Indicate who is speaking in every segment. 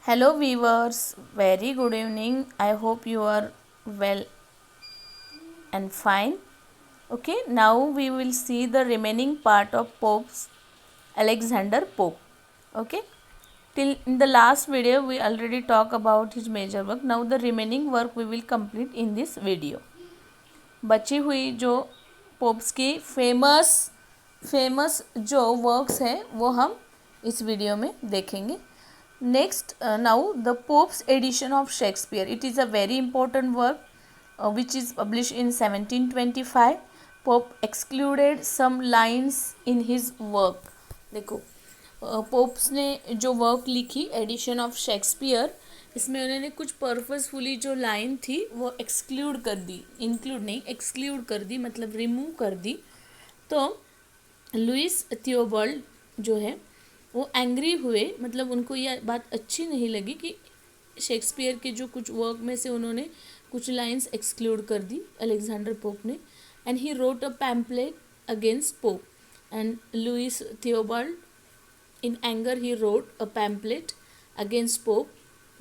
Speaker 1: Hello, viewers. Very good evening. I hope you are well and fine. Okay, now we will see the remaining part of Pope's Alexander Pope. Okay, till in the last video we already talked about his major work. Now the remaining work we will complete in this video. बची हुई जो pops की famous जो works हैं वो हम इस video में देखेंगे. Next, now the Pope's edition of Shakespeare. It is a very important work which is published in 1725. Pope excluded some lines in his work. देखो पोप्स ने जो वर्क लिखी एडिशन ऑफ शेक्सपियर, इसमें उन्होंने कुछ पर्पसफुली जो लाइन थी वो एक्सक्लूड कर दी, इंक्लूड नहीं एक्सक्लूड कर दी, मतलब रिमूव कर दी. तो लुइस थियोबल्ड जो है वो एंग्री हुए, मतलब उनको यह बात अच्छी नहीं लगी कि शेक्सपियर के जो कुछ वर्क में से उन्होंने कुछ लाइंस एक्सक्लूड कर दी अलेक्जेंडर पोप ने. And he wrote a pamphlet against Pope. And Lewis Theobald in anger he wrote a pamphlet against Pope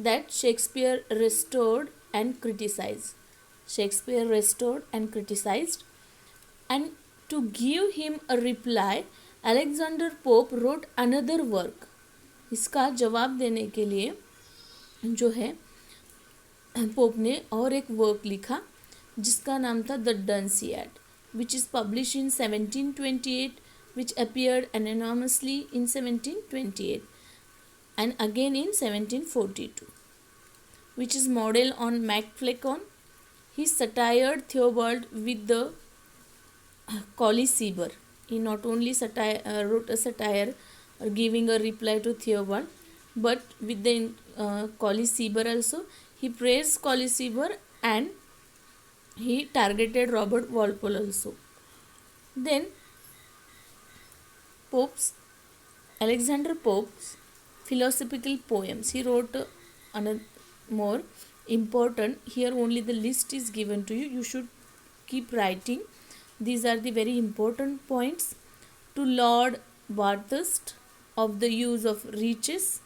Speaker 1: that Shakespeare restored and criticized. Shakespeare restored and criticized. And to give him a reply, Alexander Pope wrote another work. इसका जवाब देने के लिए जो है pope ने और एक वर्क लिखा जिसका नाम था the Dunciad, which is publish in 1728, which appeared anonymously in 1728 and again in 1742, which is model on Macfleckon. He satired Theobald with the Colliseber. He not only wrote a satire or giving a reply to Theobald, but with the Colliseber also. He praised Colliseber and he targeted Robert Walpole also. Then Alexander Pope's philosophical poems. He wrote another more important. Here only the list is given to you. You should keep writing. These are the very important points. To Lord Bathurst, of the use of riches,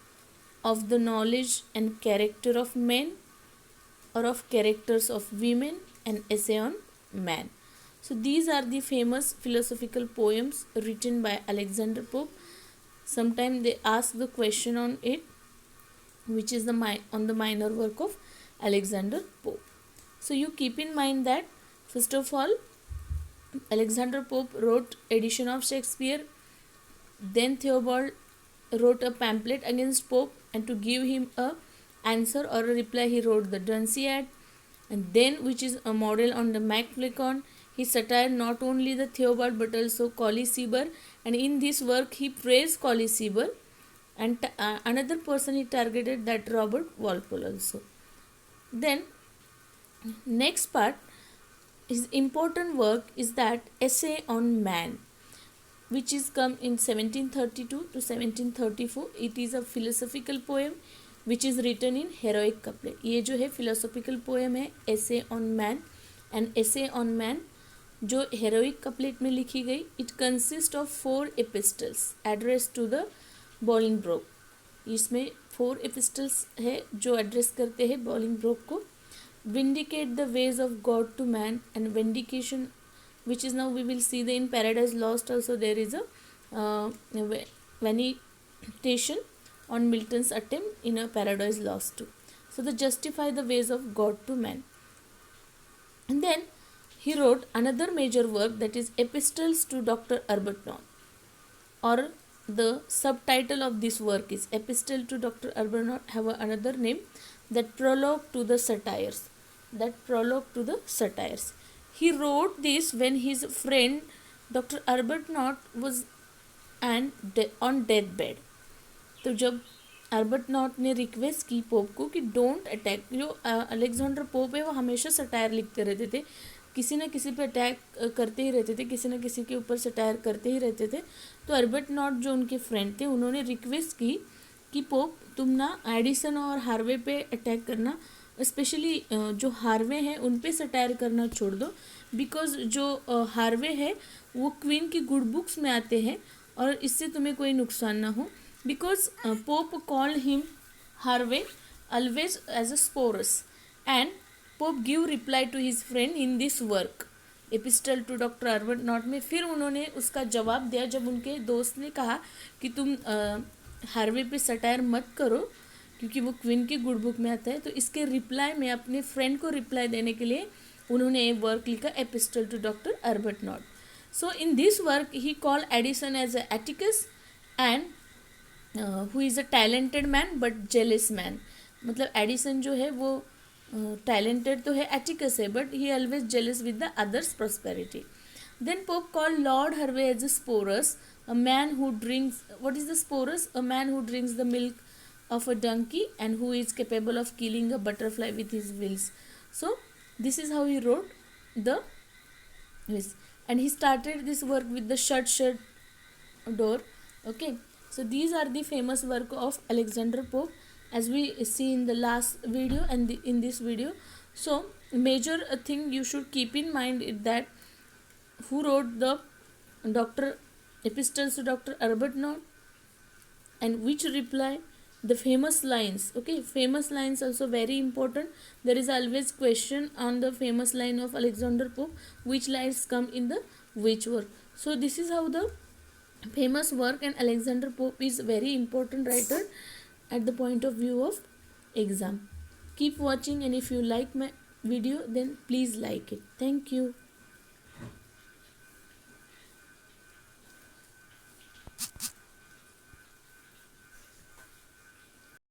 Speaker 1: of the knowledge and character of men, or of characters of women, an essay on man. So these are the famous philosophical poems written by Alexander Pope. Sometimes they ask the question on it, which is on the minor work of Alexander Pope. So you keep in mind that first of all, Alexander Pope wrote edition of Shakespeare. Then Theobald wrote a pamphlet against Pope, and to give him a answer or a reply, he wrote the Dunciad. And then, which is a model on the Macfleckon, he satired not only the Theobald but also Colliseber, and in this work he praised Colliseber, and another person he targeted, that Robert Walpole also. Then next part, his important work is that essay on man, which is come in 1732 to 1734. It is a philosophical poem which is written in heroic couplet. ये जो है philosophical poem है essay on man, and essay on man जो heroic couplet में लिखी गई. It consists of 4 epistles addressed to the Bolingbroke. इसमें 4 epistles है जो address करते हैं Bolingbroke को. Vindicate the ways of God to man, and vindication, which is now we will see the in Paradise Lost also there is a vandication on Milton's attempt in a Paradise Lost too. So the justify the ways of God to man. And then he wrote another major work, that is Epistles to Dr. Arbuthnot, or the subtitle of this work is Epistle to Dr. Arbuthnot, have another name, that Prologue to the Satires. He wrote this when his friend Dr. Arbuthnot was on deathbed. तो जब अर्बटनॉट ने request की pope को कि don't attack, जो Alexander pope है वो हमेशा सटायर लिखते रहते थे, किसी न किसी पे अटैक करते ही रहते थे, किसी न किसी के ऊपर सटायर करते ही रहते थे. तो अर्बटनॉट जो उनके फ्रेंड थे उन्होंने रिक्वेस्ट की कि पोप तुम ना एडिसन और हार्वे पे अटैक करना, स्पेशली जो हार्वे हैं उन पे सटायर करना छोड़ दो, बिकॉज जो हार्वे है वो क्वीन की गुड बुक्स में आते हैं और इससे तुम्हें कोई नुकसान ना हो. Because Pope called him Harvey always as a sporus, and Pope give reply to his friend in this work epistle to doctor Arbuthnot में. फिर उन्होंने उसका जवाब दिया जब उनके दोस्त ने कहा कि तुम हार्वे पे सटायर मत करो क्योंकि वो क्वीन की गुड बुक में आता है. तो इसके रिप्लाई में अपने फ्रेंड को रिप्लाई देने के लिए उन्होंने ये वर्क लिखा epistle to doctor Arbuthnot. So in this work he call Addison as a Atticus and who is a talented man but jealous man. मतलब एडिसन जो है वो टैलेंटेड तो है, एटिकस है, but he always jealous with the others prosperity. Then Pope called Lord Hervey as a Sporus, a man who drinks. What is the Sporus? A man who drinks the milk of a donkey and who is capable of killing a butterfly with his wings. So this is how he wrote the this, and he started this work with the shut door. Okay, so these are the famous work of Alexander Pope as we see in the last video and in this video. So major thing you should keep in mind is that who wrote the Dr. epistles to Dr. Arbuthnot and which reply, the famous lines. Okay, famous lines also very important. There is always question on the famous line of Alexander Pope, which lines come in the which work. So this is how the famous work, and Alexander Pope is very important writer at the point of view of exam. Keep watching, and if you like my video then please like it. Thank you.